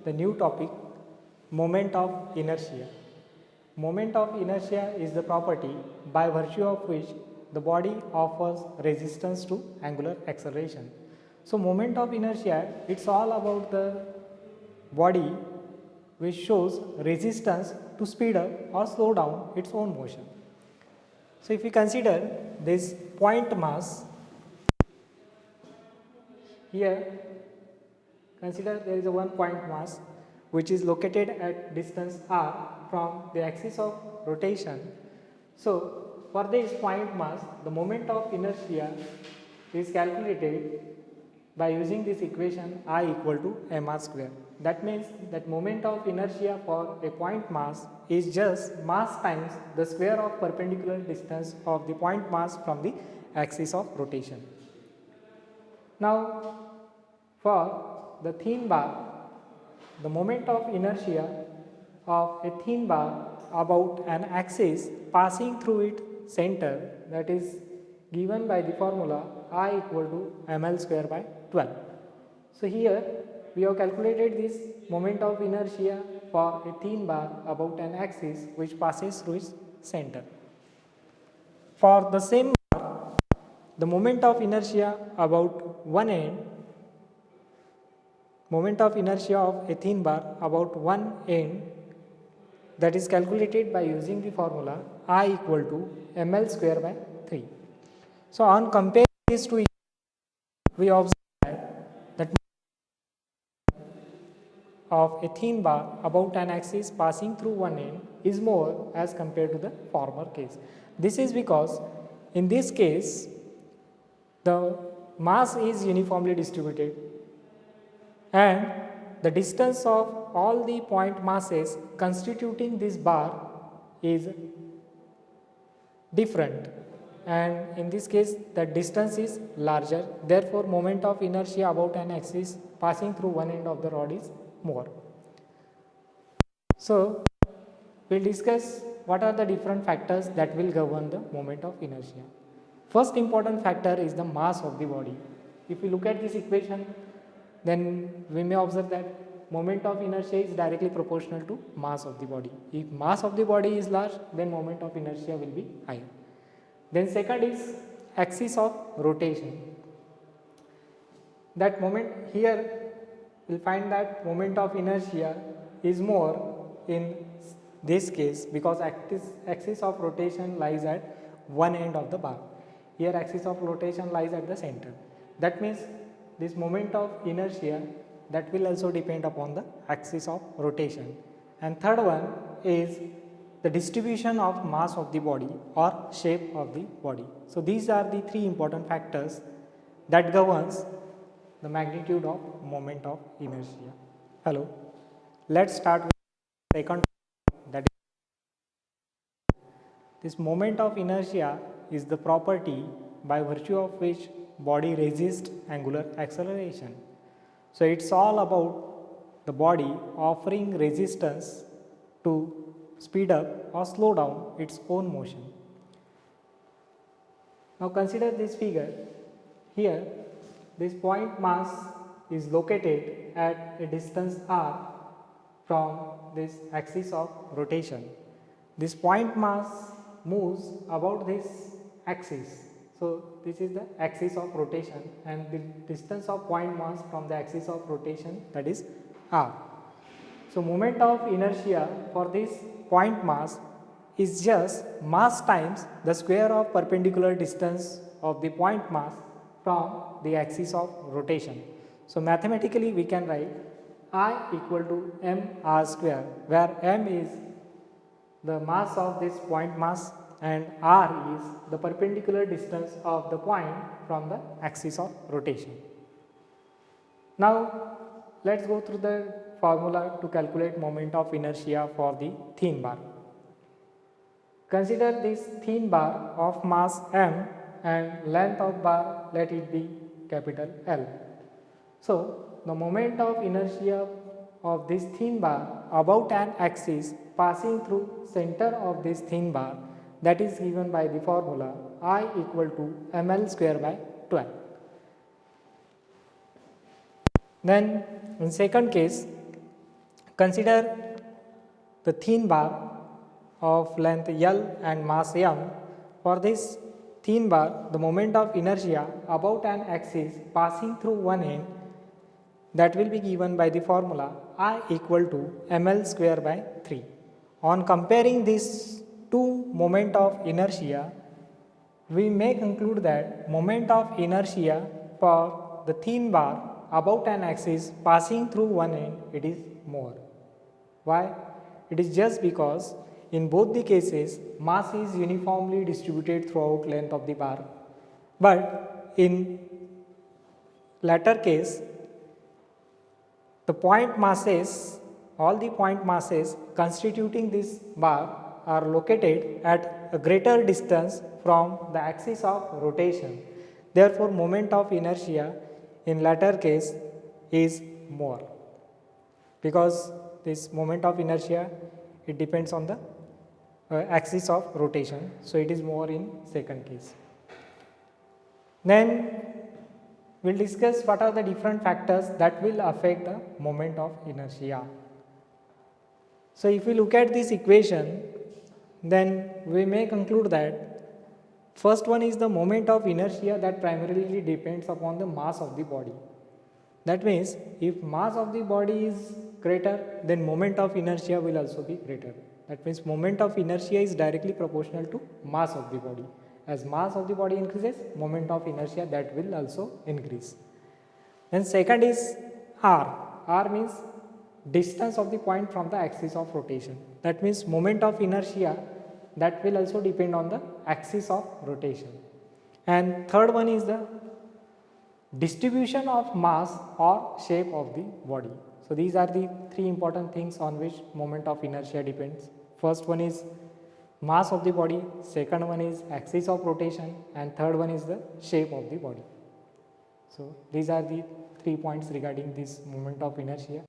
the new topic, moment of inertia. Moment of inertia is the property by virtue of which the body offers resistance to angular acceleration. So moment of inertia, it's all about the body which shows resistance to speed up or slow down its own motion. So if we consider this point mass, here consider there is a one point mass which is located at distance r from the axis of rotation. So for this point mass, the moment of inertia is calculated by using this equation I equal to mr square. That means that moment of inertia for a point mass is just mass times the square of perpendicular distance of the point mass from the axis of rotation. Now for the thin bar, the moment of inertia of a thin bar about an axis passing through its center, that is given by the formula I equal to ml square by 12. So here we have calculated this moment of inertia for a thin bar about an axis which passes through its center. For the same bar, the moment of inertia about one end, moment of inertia of a thin bar about one end, that is calculated by using the formula I equal to ml square by 3. So on comparing these two, we observe that of a thin bar about an axis passing through one end is more as compared to the former case. This is because in this case the mass is uniformly distributed and the distance of all the point masses constituting this bar is different, and in this case the distance is larger, therefore moment of inertia about an axis passing through one end of the rod is more. So we will discuss what are the different factors that will govern the moment of inertia. First important factor is the mass of the body. If we look at this equation, then we may observe that moment of inertia is directly proportional to mass of the body. If mass of the body is large, then moment of inertia will be higher. Then second is axis of rotation. That moment here we will find that moment of inertia is more in this case because axis of rotation lies at one end of the bar. Here axis of rotation lies at the center. That means this moment of inertia that will also depend upon the axis of rotation. And third one is the distribution of mass of the body or shape of the body. So these are the three important factors that governs the magnitude of moment of inertia. Hello, let's start with the second, that is this moment of inertia is the property by virtue of which body resists angular acceleration. So it's all about the body offering resistance to speed up or slow down its own motion. Now consider this figure. Here this point mass is located at a distance r from this axis of rotation. This point mass moves about this axis. So this is the axis of rotation and the distance of point mass from the axis of rotation, that is r. So moment of inertia for this point mass is just mass times the square of perpendicular distance of the point mass from the axis of rotation. So mathematically we can write I equal to mr square, where m is the mass of this point mass and r is the perpendicular distance of the point from the axis of rotation. Now let us go through the formula to calculate moment of inertia for the thin bar. Consider this thin bar of mass m and length of bar, let it be capital L. So the moment of inertia of this thin bar about an axis passing through center of this thin bar, that is given by the formula I equal to ml square by 12. Then in second case, Consider the thin bar of length L and mass m. For this thin bar, the moment of inertia about an axis passing through one end, that will be given by the formula I equal to ml square by 3. On comparing these two moment of inertia, we may conclude that moment of inertia for the thin bar about an axis passing through one end, it is more. Why? It is just because in both the cases mass is uniformly distributed throughout length of the bar, but in latter case the point masses, all the point masses constituting this bar are located at a greater distance from the axis of rotation. Therefore, moment of inertia in latter case is more, because this moment of inertia, it depends on the axis of rotation. So, it is more in second case. Then we will discuss what are the different factors that will affect the moment of inertia. So, if we look at this equation, then we may conclude that first one is the moment of inertia that primarily depends upon the mass of the body. That means if mass of the body is greater, then moment of inertia will also be greater. That means moment of inertia is directly proportional to mass of the body. As mass of the body increases, moment of inertia that will also increase. Then second is r. R means distance of the point from the axis of rotation. That means moment of inertia that will also depend on the axis of rotation. And third one is the distribution of mass or shape of the body. So these are the three important things on which moment of inertia depends. First one is mass of the body, second one is axis of rotation, and third one is the shape of the body. So these are the 3 points regarding this moment of inertia.